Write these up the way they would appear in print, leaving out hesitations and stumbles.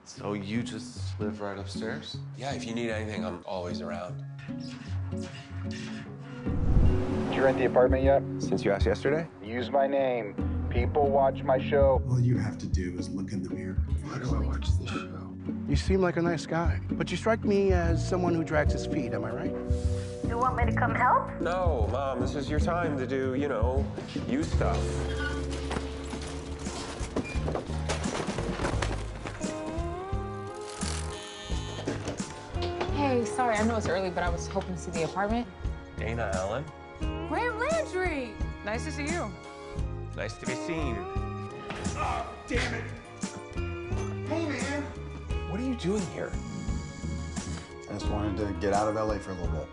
So you just live right upstairs? Yeah, if you need anything, I'm always around. Did you rent the apartment yet? Since you asked yesterday? Use my name. People watch my show. All you have to do is look in the mirror. Why do I watch this show? You seem like a nice guy, but you strike me as someone who drags his feet, am I right? You want me to come help? No, Mom, this is your time to do, you stuff. Hey, sorry, I know it's early, but I was hoping to see the apartment. Dana Allen, Graham Landry! Nice to see you. nice to be seen. Oh, damn it! Hey, man! What are you doing here? I just wanted to get out of LA for a little bit.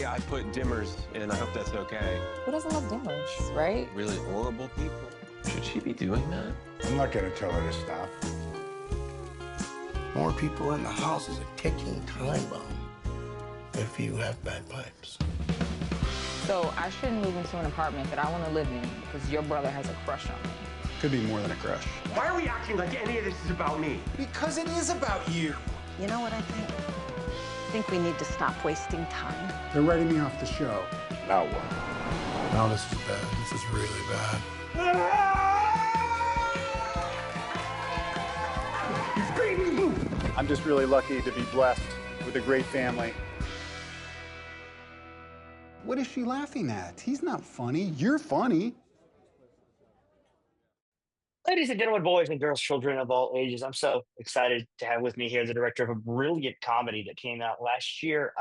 Yeah, I put dimmers in. I hope that's okay. Who doesn't love dimmers, right? Really horrible people. Should she be doing that? I'm not gonna tell her to stop. More people in the house is a ticking time bomb if you have bad pipes. So I shouldn't move into an apartment that I want to live in because your brother has a crush on me. Could be more than a crush. Why are we acting like any of this is about me? Because it is about you. You know what I think? I think we need to stop wasting time. They're writing me off the show. Now what? Now this is bad. This is really bad. I'm just really lucky to be blessed with a great family. What is she laughing at? He's not funny. You're funny. Ladies and gentlemen, boys and girls, children of all ages, I'm so excited to have with me here the director of a brilliant comedy that came out last year.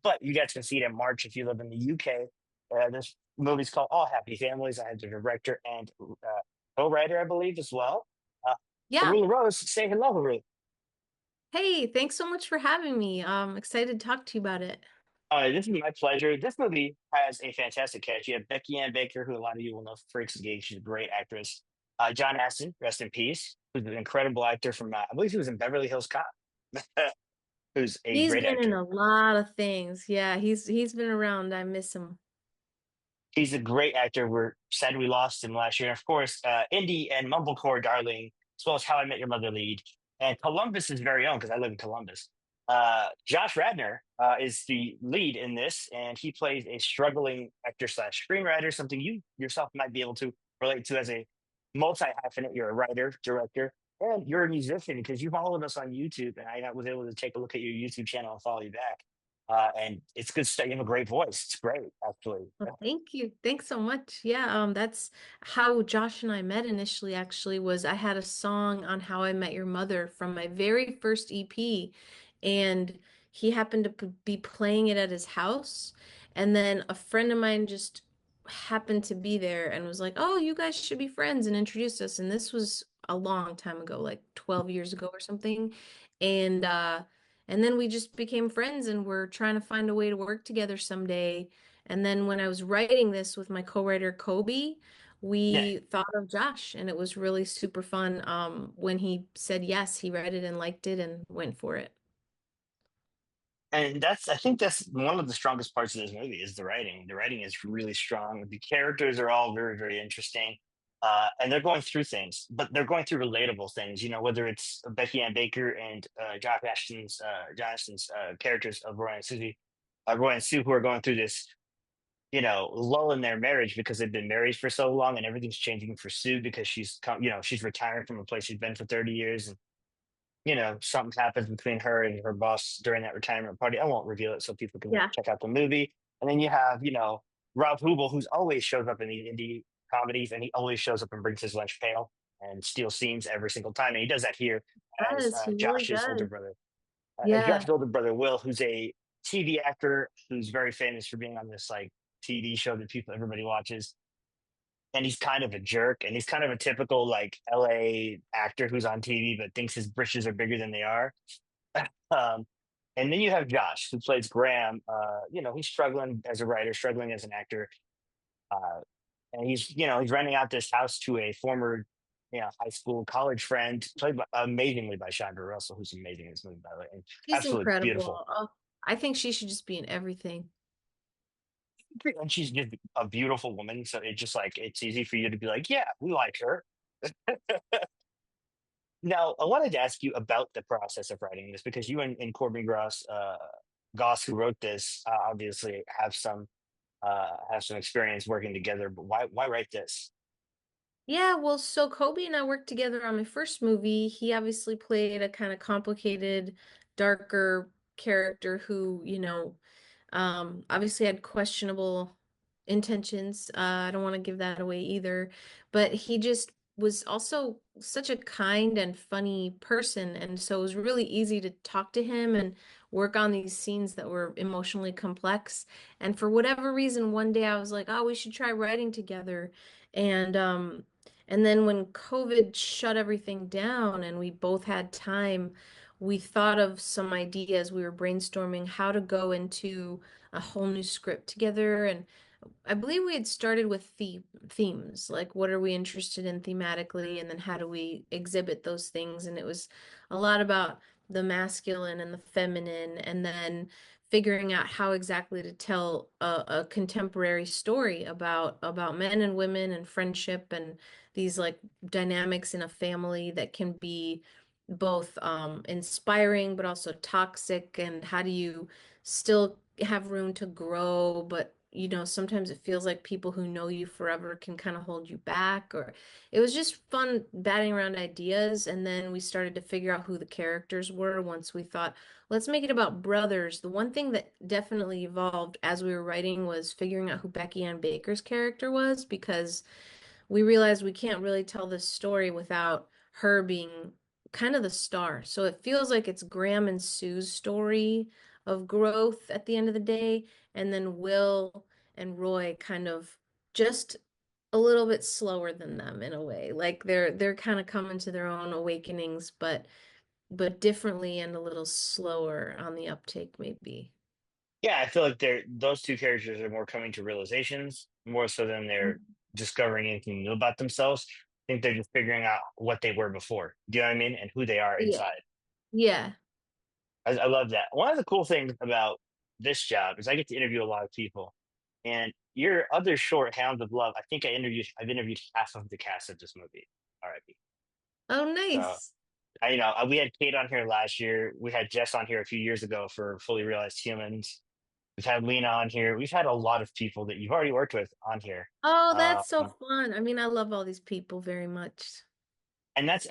But you guys can see it in March if you live in the UK. This movie's called All Happy Families. I have the director and co-writer, I believe, as well. Yeah. Haroula Rose, say hello, Haroula. Hey, thanks so much for having me. Excited to talk to you about it. This is my pleasure. This movie has a fantastic cast. You have Becky Ann Baker, who a lot of you will know for Freaks and Geeks. She's a great actress. John Astin, rest in peace, who's an incredible actor from, I believe he was in Beverly Hills Cop, who's a He's great been in actor. a lot of things. Yeah, he's been around. I miss him. He's a great actor. We're sad we lost him last year. And of course, indie and mumblecore darling, as well as How I Met Your Mother lead, and Columbus's very own, because I live in Columbus. Josh Radnor is the lead in this, and he plays a struggling actor slash screenwriter, something you yourself might be able to relate to as a multi-hyphenate. You're a writer, director, and you're a musician because you followed us on YouTube, and I was able to take a look at your YouTube channel and follow you back. And it's good stuff. You have a great voice. It's great, actually. Well, thank you. Thanks so much. Yeah, that's how Josh and I met initially, actually, was I had a song on How I Met Your Mother from my very first EP, and he happened to be playing it at his house. And then a friend of mine just happened to be there and was like, "Oh, you guys should be friends," and introduced us. And this was a long time ago, like 12 years ago or something. And then we just became friends and we're trying to find a way to work together someday. And then when I was writing this with my co-writer Kobe, Yeah. we thought of Josh and it was really super fun. When he said yes, he read it and liked it and went for it. And I think that's one of the strongest parts of this movie is the writing. The writing is really strong. The characters are all very, very interesting. And they're going through things, but they're going through relatable things, whether it's Becky Ann Baker and Jonathan's characters of Roy and Sue, who are going through this, lull in their marriage because they've been married for so long and everything's changing for Sue because she's retiring from a place she's been for 30 years. And something happens between her and her boss during that retirement party. I won't reveal it so people can Yeah. check out the movie. And then you have, Rob Hubel, who's always shows up in these indie comedies, and he always shows up and brings his lunch pail and steals scenes every single time. And he does that here as Yes, he really Josh's older does. brother. Yeah. Josh's older brother, Will, who's a TV actor who's very famous for being on this like TV show that everybody watches. And he's kind of a jerk, and he's kind of a typical like LA actor who's on TV but thinks his britches are bigger than they are. um, and then you have Josh, who plays Graham. He's struggling as a writer, struggling as an actor, and he's renting out this house to a former, high school, college friend, played amazingly by Chandra Russell, who's amazing in this movie, by the way, and She's absolutely incredible. beautiful. Oh, I think she should just be in everything. And she's just a beautiful woman, so it's just like it's easy for you to be like, yeah, we like her. Now, I wanted to ask you about the process of writing this because you and Corbin Goss, who wrote this, obviously have some experience working together. But why write this? Yeah, well, so Kobe and I worked together on my first movie. He obviously played a kind of complicated, darker character who, obviously had questionable intentions. I don't want to give that away either, but he just was also such a kind and funny person, and so it was really easy to talk to him and work on these scenes that were emotionally complex. And for whatever reason, one day I was like, "Oh, we should try writing together." And then when COVID shut everything down and we both had time, we thought of some ideas. We were brainstorming how to go into a whole new script together. And I believe we had started with themes, like what are we interested in thematically, and then how do we exhibit those things. And it was a lot about the masculine and the feminine, and then figuring out how exactly to tell a contemporary story about men and women and friendship and these like dynamics in a family that can be both inspiring but also toxic, and how do you still have room to grow, but sometimes it feels like people who know you forever can kind of hold you back. Or it was just fun batting around ideas, and then we started to figure out who the characters were once we thought, let's make it about brothers. The one thing that definitely evolved as we were writing was figuring out who Becky Ann Baker's character was, because we realized we can't really tell this story without her being kind of the star. So it feels like it's Graham and Sue's story of growth at the end of the day, and then Will and Roy kind of just a little bit slower than them in a way. Like they're kind of coming to their own awakenings, but differently and a little slower on the uptake maybe. Yeah, I feel like those two characters are more coming to realizations more so than they're discovering anything new about themselves. I think they're just figuring out what they were before. Do you know what I mean? And who they are Yeah. inside. Yeah. I love that. One of the cool things about this job is I get to interview a lot of people. And your other short, Hounds of Love, I think I've interviewed half of the cast of this movie already. Oh, So nice. we had Kate on here last year. We had Jess on here a few years ago for Fully Realized Humans. We've had Lena on here. We've had a lot of people that you've already worked with on here. Oh, Uh, that's so fun. I mean, I love all these people very much. and that's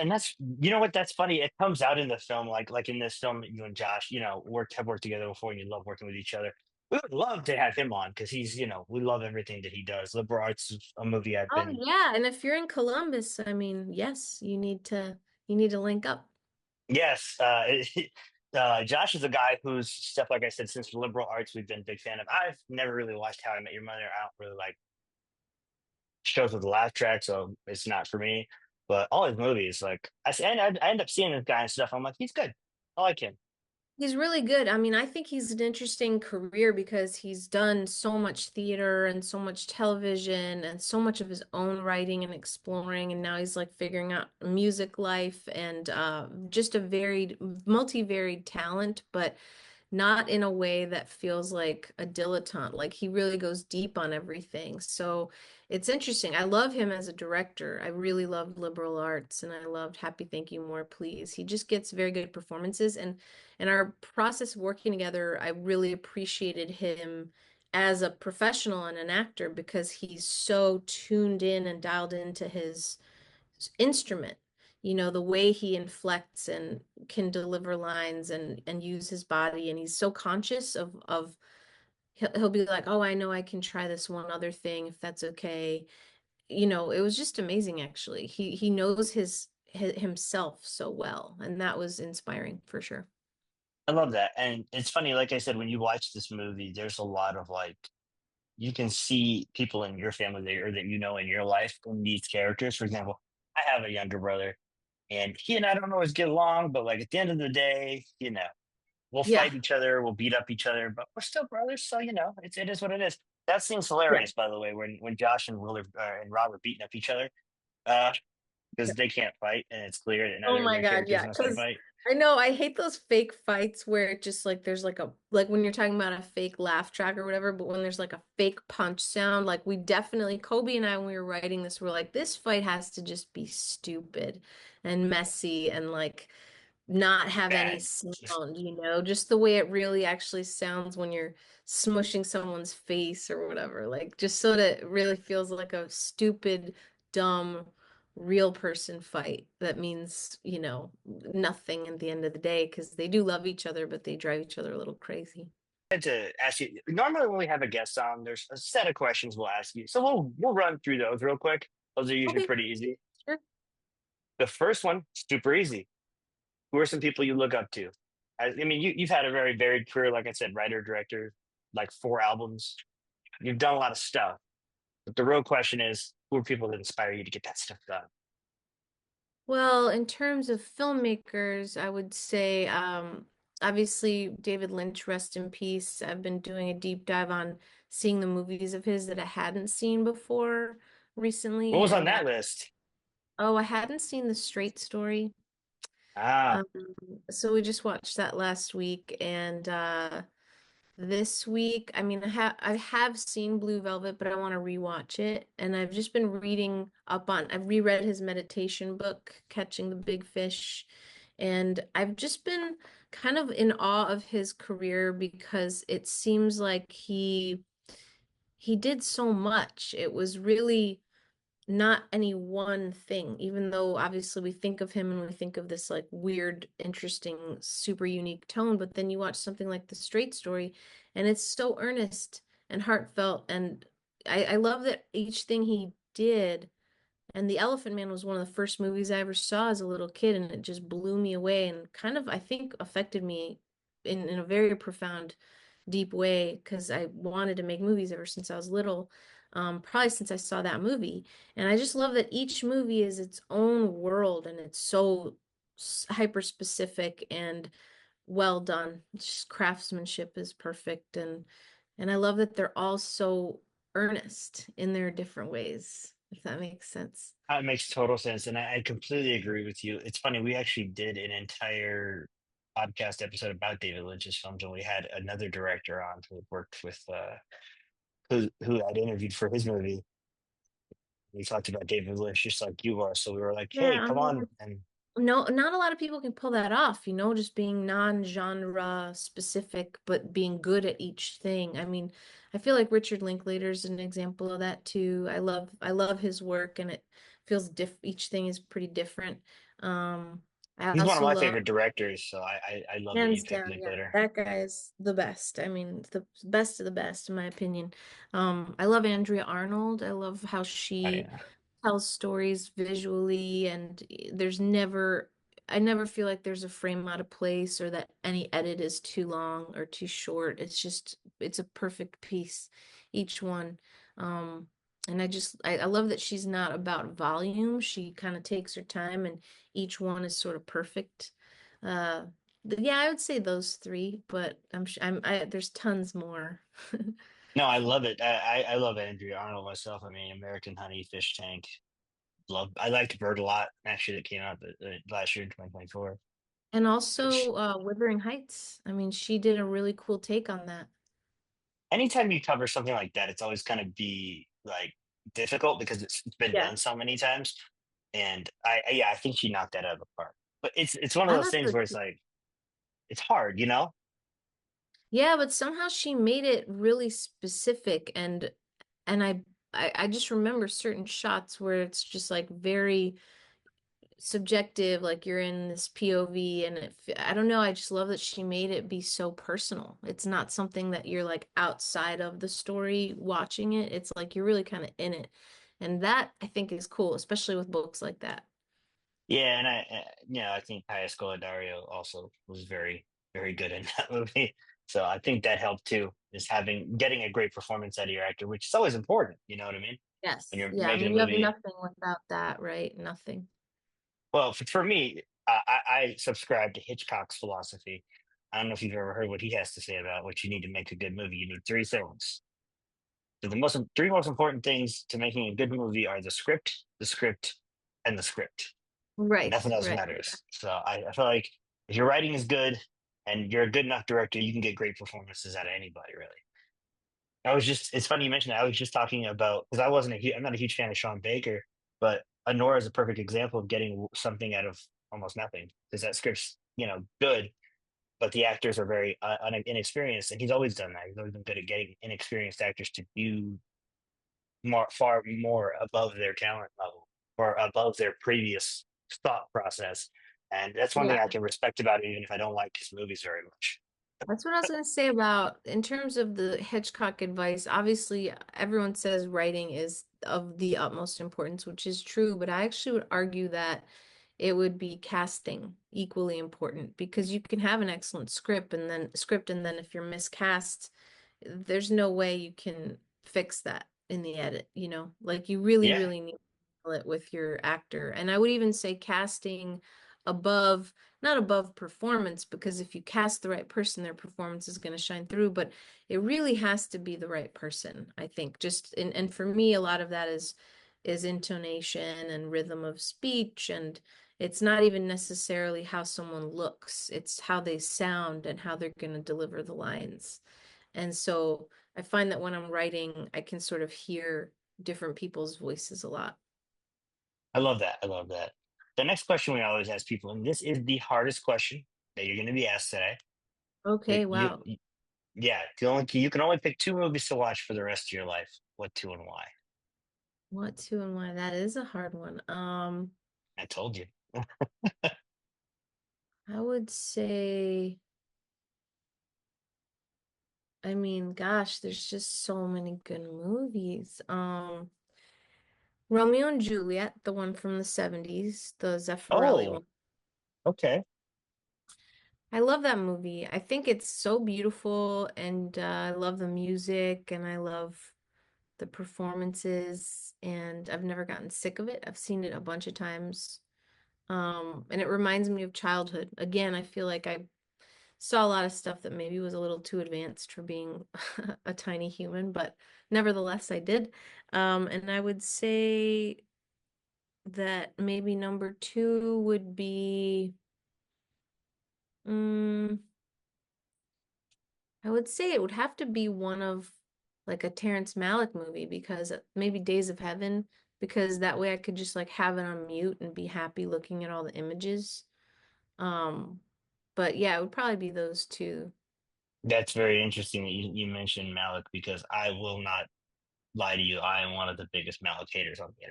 you know what, that's funny. It comes out in the film, like in this film that you and Josh, have worked together before, and you love working with each other. We would love to have him on because we love everything that he does. Liberal Arts is a movie I've Oh been. yeah, and if you're in Columbus, I mean, yes, you need to link up. Yes, Josh is a guy whose stuff, like I said, since liberal arts, we've been a big fan of. I've never really watched How I Met Your Mother. I don't really like shows with the laugh track, so it's not for me. But all his movies, like I end up seeing this guy and stuff. I'm like, he's good. I like him. He's really good. I mean, I think he's an interesting career because he's done so much theater and so much television and so much of his own writing and exploring, and now he's like figuring out music life and just a multivaried talent, but not in a way that feels like a dilettante. Like he really goes deep on everything. So it's interesting. I love him as a director. I really loved Liberal Arts and I loved Happy Thank You More Please. He just gets very good performances, and in our process of working together, I really appreciated him as a professional and an actor because he's so tuned in and dialed into his instrument. The way he inflects and can deliver lines and use his body, and he's so conscious of he'll be like, "Oh, I know I can try this one other thing if that's okay." It was just amazing actually. He knows his himself so well, and that was inspiring for sure. I love that, and it's funny. Like I said, when you watch this movie, there's a lot of like you can see people in your family or that in your life in these characters. For example, I have a younger brother, and he and I don't always get along, but like at the end of the day, we'll Yeah. fight each other, we'll beat up each other, but we're still brothers. So it is what it is. That seems Yeah. hilarious, by the way, when Josh and Will and Rob are beating up each other, uh, because they can't fight, and it's clear that Oh neither of my their God, characters yeah. knows how to Because fight. I know, I hate those fake fights where it just like there's like a like when you're talking about a fake laugh track or whatever, but when there's like a fake punch sound, like we definitely Kobe and I when we were writing this, we're like, this fight has to just be stupid and messy and like not have any Bad. sound, just the way it really actually sounds when you're smushing someone's face or whatever. Like just so that it really feels like a stupid, dumb, real person fight. That means, nothing at the end of the day because they do love each other, but they drive each other a little crazy. I had to ask you. Normally, when we have a guest on, there's a set of questions we'll ask you. So we'll run through those real quick. Those are usually Okay, pretty easy. sure. The first one, super easy. Who are some people you look up to? I mean, you've had a very varied career, like I said, writer, director, like 4 albums. You've done a lot of stuff. But the real question is, who are people that inspire you to get that stuff done? Well, in terms of filmmakers, I would say obviously David Lynch, rest in peace. I've been doing a deep dive on seeing the movies of his that I hadn't seen before What recently, was on and that list? I hadn't seen The Straight Story. Ah, Um, so we just watched that last week, and this week, I mean, I have seen Blue Velvet, but I want to rewatch it. And I've just been reading up on, I've reread his meditation book, Catching the Big Fish. And I've just been kind of in awe of his career because it seems like he did so much. It was really not any one thing, even though obviously we think of him and we think of this like weird, interesting, super unique tone, but then you watch something like The Straight Story and it's so earnest and heartfelt. And I love that each thing he did. And The Elephant Man was one of the first movies I ever saw as a little kid, and it just blew me away and kind of, I think, affected me in a very profound, deep way because I wanted to make movies ever since I was little, probably since I saw that movie. And I just love that each movie is its own world and it's so hyper specific and well done. It's just craftsmanship is perfect, and I love that they're all so earnest in their different ways, if that makes sense. that makes total sense. And I completely agree with you. It's funny, we actually did an entire podcast episode about David Lynch's films, and we had another director on who worked with who I'd interviewed for his movie. We talked about David Lynch just like you are. So we were like, hey, Yeah, come on. And no, not a lot of people can pull that off, just being non-genre specific, but being good at each thing. I mean, I feel like Richard Linklater's an example of that too. I love his work and it feels each thing is pretty different. I he's one of also my love favorite directors. So I love that you hands picked down, yeah, Linklater. that guy is the best. I mean, the best of the best in my opinion. I love Andrea Arnold. I love how I, she tells stories visually, and I never feel like there's a frame out of place or that any edit is too long or too short. It's a perfect piece, each one. And I love that she's not about volume. She kind of takes her time and each one is sort of perfect. Uh, yeah, I would say those three, but I'm sure there's tons more. no, I love it. I love Andrea Arnold myself. I mean, American Honey, Fish Tank. I liked Bird a lot. Actually, that came out last year, 2024. And Which also Wuthering Heights. I mean, she did a really cool take on that. anytime you cover something like that, it's always going to be like difficult because it's been Yeah. done so many times. And yeah, I think she knocked that out of the park. But it's one of I those thought things so where it's too. like it's hard, you know? Yeah, but somehow she made it really specific and I just remember certain shots where it's just like very subjective, like you're in this POV and I don't know, I just love that she made it be so personal. It's not something that you're like outside of the story watching it. It's like you're really kind of in it. And that I think is cool, especially with books like that. Yeah, and I think Paya Dario also was very, very good in that movie. So I think that helped too, is getting a great performance out of your actor, which is always important. You know what I mean? When Yes. you're Yeah, I making a mean, you have movie. nothing without that, right? Nothing. Well, for me, I subscribe to Hitchcock's philosophy. I don't know if you've ever heard what he has to say about what you need to make a good movie. You need three things. So three most important things to making a good movie are the script, and the script. Right, Nothing else right. matters. So I feel like If your writing is good and you're a good enough director, you can get great performances out of anybody, really. It's funny you mentioned that. I was just talking about, because I'm not a huge fan of Sean Baker, but Honora is a perfect example of getting something out of almost nothing because that script's, good, but the actors are very inexperienced. And he's always done that. He's always been good at getting inexperienced actors to do far more above their talent level or above their previous thought process. And that's one thing Yeah. I can respect about it, even if I don't like his movies very much. That's what I was going to say about in terms of the Hitchcock advice. Obviously, everyone says writing is of the utmost importance, which is true, but I actually would argue that it would be casting equally important because you can have an excellent script and then if you're miscast, there's no way you can fix that in the edit, Like you really, Yeah, really need to nail it with your actor. And I would even say casting above, not above performance, because if you cast the right person, their performance is going to shine through, but it really has to be the right person, I think. And for me, a lot of that is intonation and rhythm of speech, and it's not even necessarily how someone looks, it's how they sound and how they're going to deliver the lines. And so I find that when I'm writing, I can sort of hear different people's voices a lot. I love that. I love that. The next question we always ask people, and this is the hardest question that you're going to be asked today. Okay, wow. Yeah, you can only pick two movies to watch for the rest of your life. What two and why? What two and why? That is a hard one. I told you. I would say, I mean, gosh, there's just so many good movies. Romeo and Juliet, the one from the 70s, the Zeffirelli Oh, one. okay. I love that movie. I think it's so beautiful, and I love the music, and I love the performances, and I've never gotten sick of it. I've seen it a bunch of times. And it reminds me of childhood. Again, I feel like I saw a lot of stuff that maybe was a little too advanced for being a tiny human, but nevertheless, I did. And I would say that maybe number two would be, mm, I would say it would have to be one of like a Terrence Malick movie because maybe Days of Heaven, because that way I could just like have it on mute and be happy looking at all the images. Um, but yeah, it would probably be those two. That's very interesting that you mentioned Malik because I will not lie to you. I am one of the biggest Malik haters on the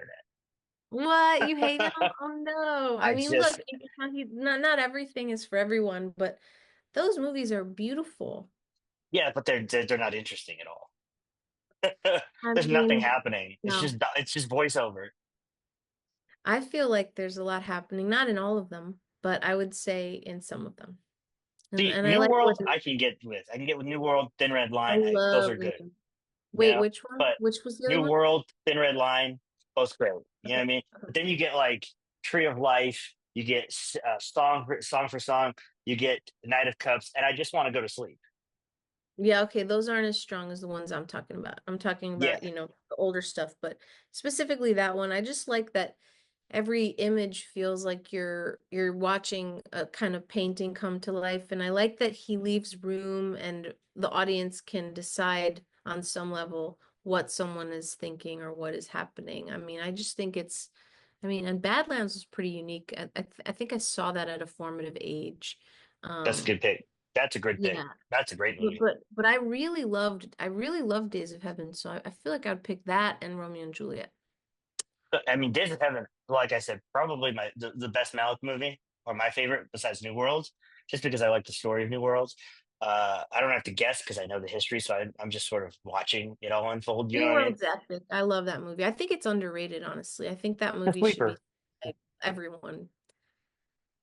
What? You hate him? internet. Oh no. I I mean, look, just, not everything is for everyone, but those movies are beautiful. yeah, but they're not interesting at all. I There's nothing mean, happening. no. It's just voiceover. I feel like there's a lot happening, not in all of them, but I would say in some of them. And See, and I New like what World, I can get with. I can get with New World, Thin Red I Line. Those love. are good, Wait, which one? But Which was the other New one? World, Thin Red Line, both great. You know what I Okay. mean? Okay. But then you get like Tree of Life. You get song for song. You get Knight of Cups, and I just want to go to sleep. Yeah, okay, those aren't as strong as the ones I'm talking about. I'm talking Yeah, about, the older stuff, but specifically that one, I just like that every image feels like you're watching a kind of painting come to life, and I like that he leaves room and the audience can decide on some level what someone is thinking or what is happening. I mean, I just think and Badlands was pretty unique. I think I saw that at a formative age. that's a Um, good pick. That's a good pick. yeah. That's a great But movie. but but I really loved Days of Heaven, so I feel like I would pick that and Romeo and Juliet. I mean, Days of Heaven, like I said, probably the best Malik movie or my favorite besides New Worlds, just because I like the story of New Worlds. I don't have to guess because I know the history, so I'm just sort of watching it all unfold. You know New what I mean? World's epic. I love that movie. I think it's underrated, honestly. I think that The movie should be Sweeper. like everyone.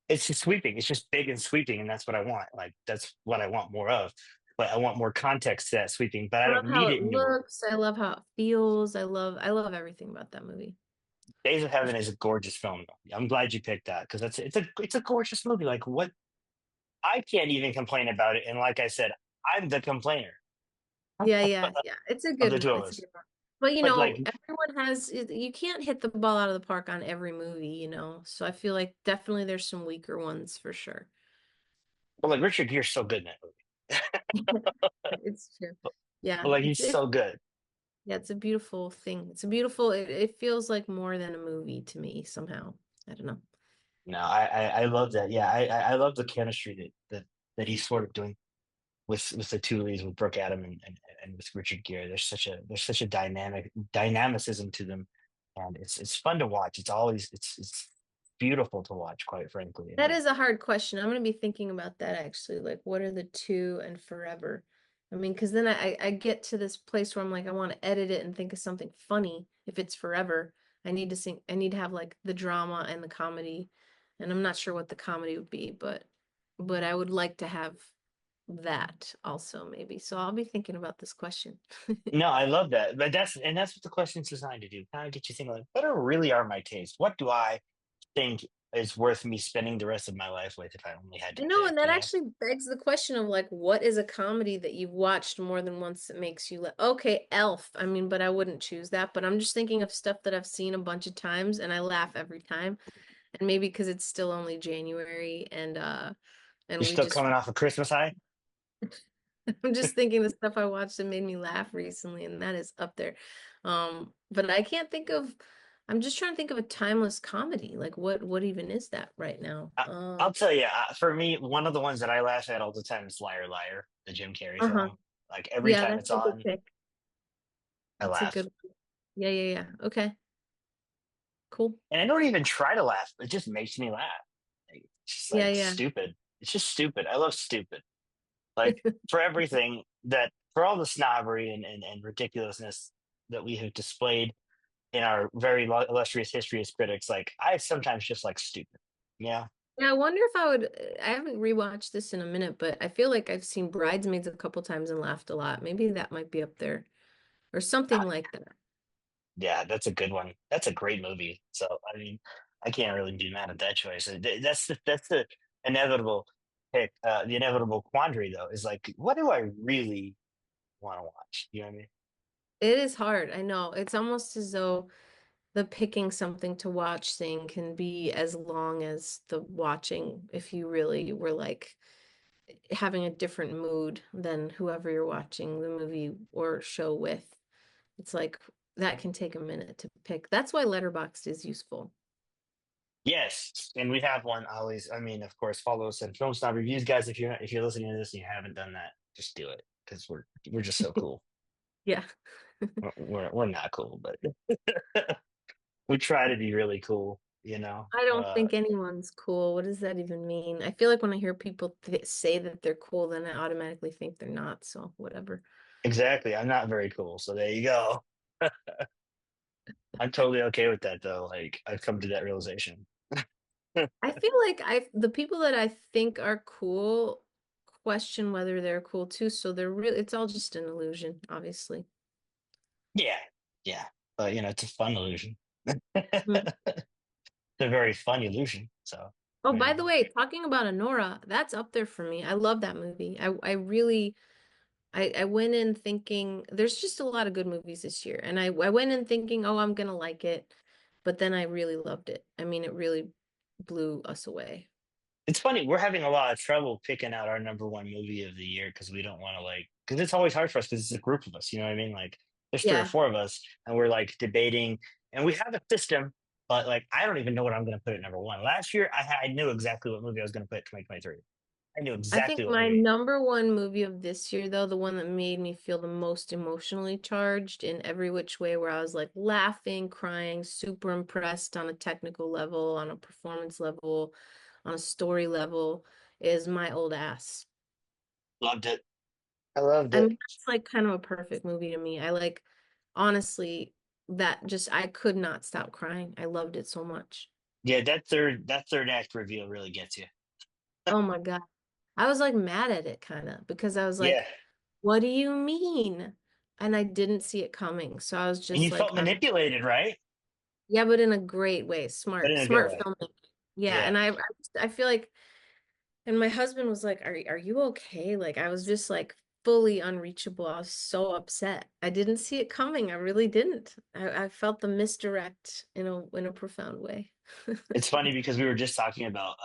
It's just sweeping. It's just big and sweeping, and that's what I want. Like that's what I want more of. But I want more context to that sweeping. But I I love don't how need it it in New World. looks. I love how it feels. I love everything about that movie. Days of Heaven is a gorgeous film. I'm glad you picked that because it's a gorgeous movie. Like what I can't even complain about it. And like I said, I'm the complainer Yeah, yeah, yeah. It's a of good the two one. of It's a us. good one. But But like, everyone you can't hit the ball out of the park on every movie. So I feel like definitely there's some weaker ones for sure. But like Richard Gere's so good in that It's true. movie. Yeah, But like he's it's so good. yeah, it's a beautiful thing. It's a beautiful. It feels like more than a movie to me somehow. I don't know. No, I love that. Yeah, I love the chemistry that he's sort of doing with the two leads with Brooke Adam and with Richard Gere. There's such a dynamicism to them, and it's fun to watch. It's beautiful to watch, quite frankly. And That is a hard question. I'm going to be thinking about that actually. Like, what are the two and forever? I mean, because then I get to this place where I'm like, I want to edit it and think of something funny. If it's forever, I need to have like the drama and the comedy. And I'm not sure what the comedy would be, but I would like to have that also maybe. So I'll be thinking about this question. no, I love that. But that's what the question's designed to do. Kind of get you thinking like, what really are my tastes? What do I think is worth me spending the rest of my life with if I only had to I know, pick, and that actually begs the question of like, what is a comedy that you've watched more than once that makes you like, okay, Elf. I mean, but I wouldn't choose that. But I'm just thinking of stuff that I've seen a bunch of times and I laugh every time. And maybe because it's still only January You're and we still just coming off of Christmas high? I'm just thinking the stuff I watched that made me laugh recently, and that is up there. But I can't think of I'm just trying to think of a timeless comedy. Like what even is that right now? I, I'll tell you, for me, one of the ones that I laugh at all the time is Liar Liar, the Jim Carrey Uh-huh. film. Like every Yeah, time that's it's a good on, pick. I That's a laugh. good one. Yeah, yeah, yeah. Okay, cool. And I don't even try to laugh. It just makes me laugh. Like, it's just Yeah, like yeah. stupid. It's just stupid. I love stupid. Like for everything for all the snobbery and ridiculousness that we have displayed in our very illustrious history as critics, like I sometimes just like stupid. Yeah. Yeah, I wonder if I would I haven't rewatched this in a minute, but I feel like I've seen Bridesmaids a couple times and laughed a lot. Maybe that might be up there or something like that. Yeah, that's a good one. That's a great movie. So I mean, I can't really be mad at that choice. That's the inevitable pick. The inevitable quandary though is like, what do I really want to watch? You know what I mean? It is hard. I know. It's almost as though the picking something to watch thing can be as long as the watching if you really were like having a different mood than whoever you're watching the movie or show with. It's like that can take a minute to pick. That's why Letterboxd is useful. Yes, and we have one always. I mean, of course, follow us at Film Snob Reviews, guys. If you're listening to this and you haven't done that, just do it because we're just so cool. Yeah. We're not cool, but we try to be really cool. You know. I don't think anyone's cool. What does that even mean? I feel like when I hear people say that they're cool, then I automatically think they're not. So whatever. Exactly. I'm not very cool, so there you go. I'm totally okay with that though. Like I've come to that realization. I feel like the people that I think are cool question whether they're cool too. So they're really it's all just an illusion, obviously. Yeah, yeah. But it's a fun illusion. Mhm. It's a very fun illusion. So Oh, there by you the go. way, talking about Honora, that's up there for me. I love that movie. I really I went in thinking there's just a lot of good movies this year. And I went in thinking, oh, I'm gonna like it. But then I really loved it. I mean, it really blew us away. It's funny, we're having a lot of trouble picking out our number one movie of the year because we don't want to because it's always hard for us because it's a group of us, you know what I mean? Like there's three or Yeah. four of us and we're like debating and we have a system, but like I don't even know what I'm gonna put at number one. Last year I knew exactly what movie I was gonna put at 2023. I knew I think exactly what my movie. number one movie of this year, though, the one that made me feel the most emotionally charged in every which way, where I was like laughing, crying, super impressed on a technical level, on a performance level, on a story level, is My Old Ass. Loved it. I loved I it. mean, that's like kind of a perfect movie to me. I like, honestly, that just, I could not stop crying. I loved it so much. Yeah, that third act reveal really gets you. Oh my God. I was like mad at it kind of because I was Yeah. like, what do you mean? And I didn't see it coming. So I was And you just like, felt manipulated, right? yeah, but in a great way. But Smart, in a good smart way. filmmaking. Yeah. Yeah. And I feel like, and my husband was like, are you okay? Like, I was just like fully unreachable. I was so upset. I didn't see it coming. I really didn't. I felt the misdirect in a profound way. It's funny because we were just talking about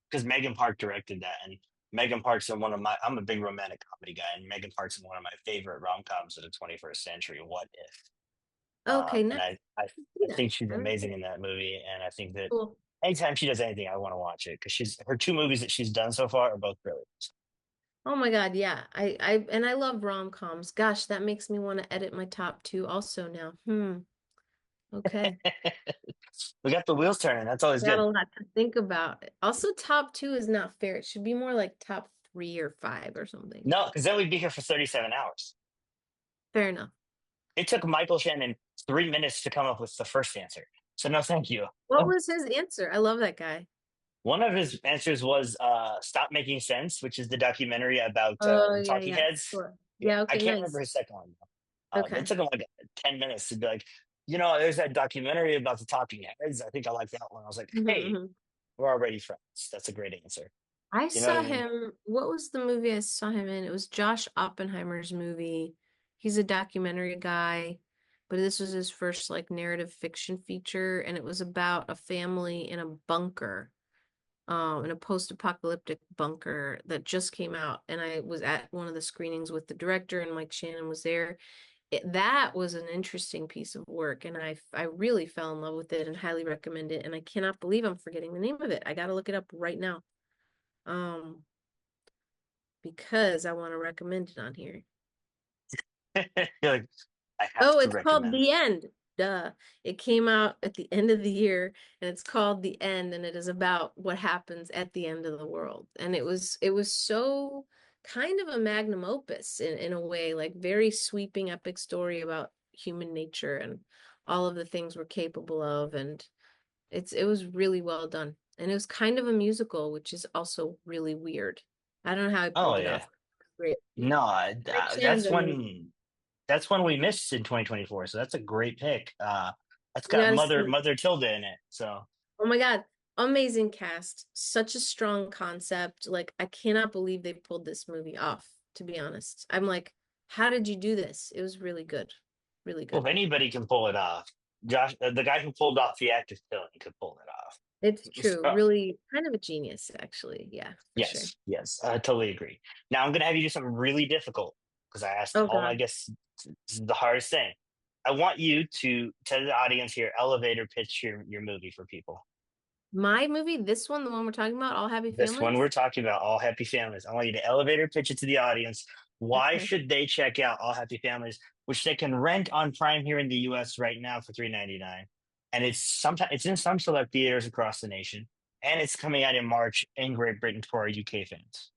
because Megan Park directed that, and Megan Park's in one of my. I'm a big romantic comedy guy, and Megan Park's in one of my favorite rom coms of the 21st century. What if? Okay, And nice. I Yeah, think she's I really amazing in that movie, and I think that cool. anytime she does anything, I want to watch it because she's her two movies that she's done so far are both brilliant. Oh my God, yeah. I love rom-coms. Gosh, that makes me want to edit my top two also now. Okay. We got the wheels turning. That's always Got a good. lot to think about. Also, top two is not fair. It should be more like top three or five or something. No, because then we'd be here for 37 hours. Fair enough. It took Michael Shannon 3 minutes to come up with the first answer. So no, thank you. What was his answer? I love that guy. One of his answers was "Stop Making Sense," which is the documentary about Oh, the yeah, Talking yeah. Heads. Sure. Yeah, Yeah, I okay, can't remember nice. his second one though. It Okay. took him like 10 minutes to be like, there's that documentary about the Talking Heads. I think I like that one. I was like, hey, hmm we're already friends. That's a great answer. I You know what saw I mean? him. What was the movie I saw him in? It was Josh Oppenheimer's movie. He's a documentary guy, but this was his first like narrative fiction feature, and it was about a family in a bunker, in a post-apocalyptic bunker that just came out. And I was at one of the screenings with the director, and Mike Shannon was there. That was an interesting piece of work, and I really fell in love with it and highly recommend it. And I cannot believe I'm forgetting the name of it. I gotta look it up right now. Um, because I want to recommend it on here. You're like, I have Oh, to it's called recommend. The End. Duh. It came out at the end of the year, and it's called The End, and it is about what happens at the end of the world. And it was so kind of a magnum opus in a way, like very sweeping epic story about human nature and all of the things we're capable of. And it was really well done. And it was kind of a musical, which is also really weird. I don't know how I Oh pulled it yeah. off. Great. No, Mike Shannon's that's amazing. one we missed in 2024. So that's a great pick. That's You got gotta Mother see. Mother Tilda in it. So Oh my God. Amazing cast. Such a strong concept. Like, I cannot believe they pulled this movie off, to be honest. I'm like, how did you do this? It was really good. Really well, if good. anybody can pull it off, Josh, the guy who pulled off the act of killing, could pull it off. It's true. So, Really kind of a genius, actually. Yeah, for sure. yes, I totally agree. Now I'm gonna have you do something really difficult because I asked Oh all my God. guests. This is the hardest thing. I want you to tell the audience here, elevator pitch your movie for people. My movie, this one, the one we're talking about, All Happy This one we're Families? talking about, All Happy Families. I want you to elevator pitch it to the audience. Why Okay. should they check out All Happy Families, which they can rent on Prime here in the US right now for $3.99. And it's in some select theaters across the nation. And it's coming out in March in Great Britain for our UK fans.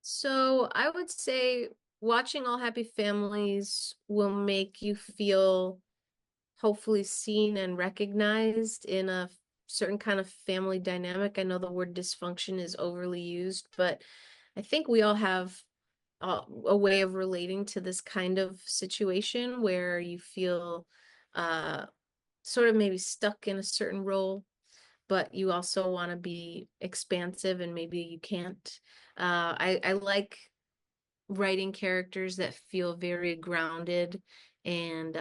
So I would say watching All Happy Families will make you feel hopefully seen and recognized in a certain kind of family dynamic. I know the word dysfunction is overly used, but I think we all have a way of relating to this kind of situation where you feel uh, sort of maybe stuck in a certain role, but you also want to be expansive and maybe you can't. I like writing characters that feel very grounded and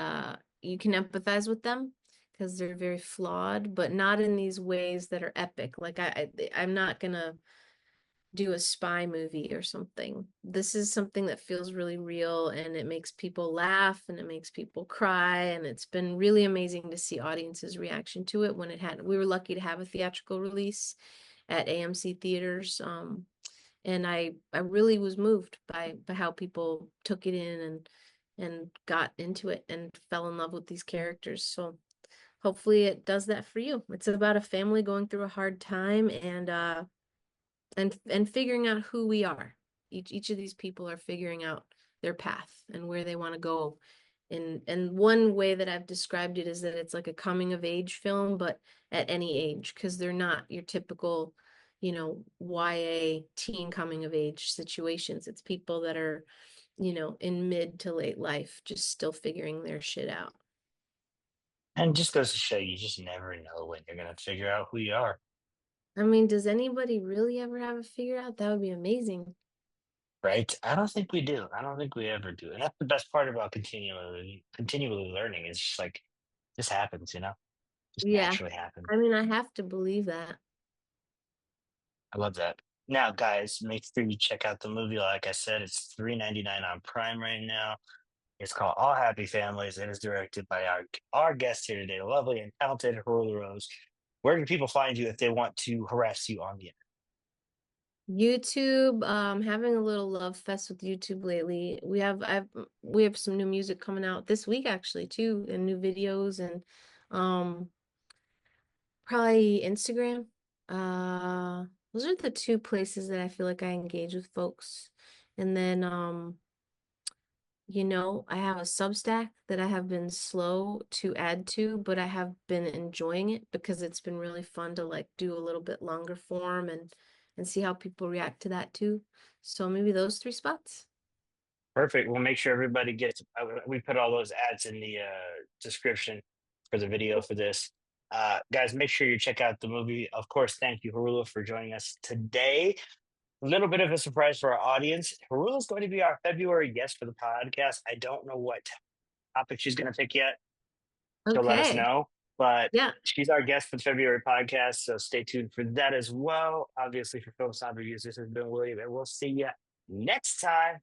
you can empathize with them because they're very flawed, but not in these ways that are epic. Like I'm not gonna do a spy movie or something. This is something that feels really real and it makes people laugh and it makes people cry. And it's been really amazing to see audiences' reaction to it when we were lucky to have a theatrical release at AMC theaters. And I really was moved by how people took it in and got into it and fell in love with these characters. So hopefully it does that for you. It's about a family going through a hard time and figuring out who we are. Each of these people are figuring out their path and where they want to go. And one way that I've described it is that it's like a coming of age film, but at any age, because they're not your typical, YA teen coming of age situations. It's people that are, in mid to late life, just still figuring their shit out. And it just goes to show you just never know when you're going to figure out who you are, I mean, does anybody really ever have it figured out? That would be amazing. right? I don't think we do. I don't think we ever do. And that's the best part about continually learning is just like, this happens, just Yeah. naturally happens. I mean, I have to believe that. I love that. Now, guys, make sure you check out the movie. Like I said, it's $3.99 on Prime right now. It's called All Happy Families. It is directed by our guest here today, the lovely and talented Haroula Rose. Where can people find you if they want to harass you on the internet? YouTube, having a little love fest with YouTube lately. We have some new music coming out this week actually too, and new videos and um probably Instagram. Those are the two places that I feel like I engage with folks. And then I have a Substack that I have been slow to add to, but I have been enjoying it because it's been really fun to like do a little bit longer form and see how people react to that too. So maybe those three spots. Perfect. We'll make sure everybody gets. We put all those ads in the description for the video for this. Guys, make sure you check out the movie. Of course, thank you, Harula, for joining us today. A little bit of a surprise for our audience. Harula is going to be our February guest for the podcast. I don't know what topic she's going to pick yet. She'll let us Okay. know. But Yeah. she's our guest for the February podcast, so stay tuned for that as well. Obviously, for Film Sound Reviews, this has been William, and we'll see you next time.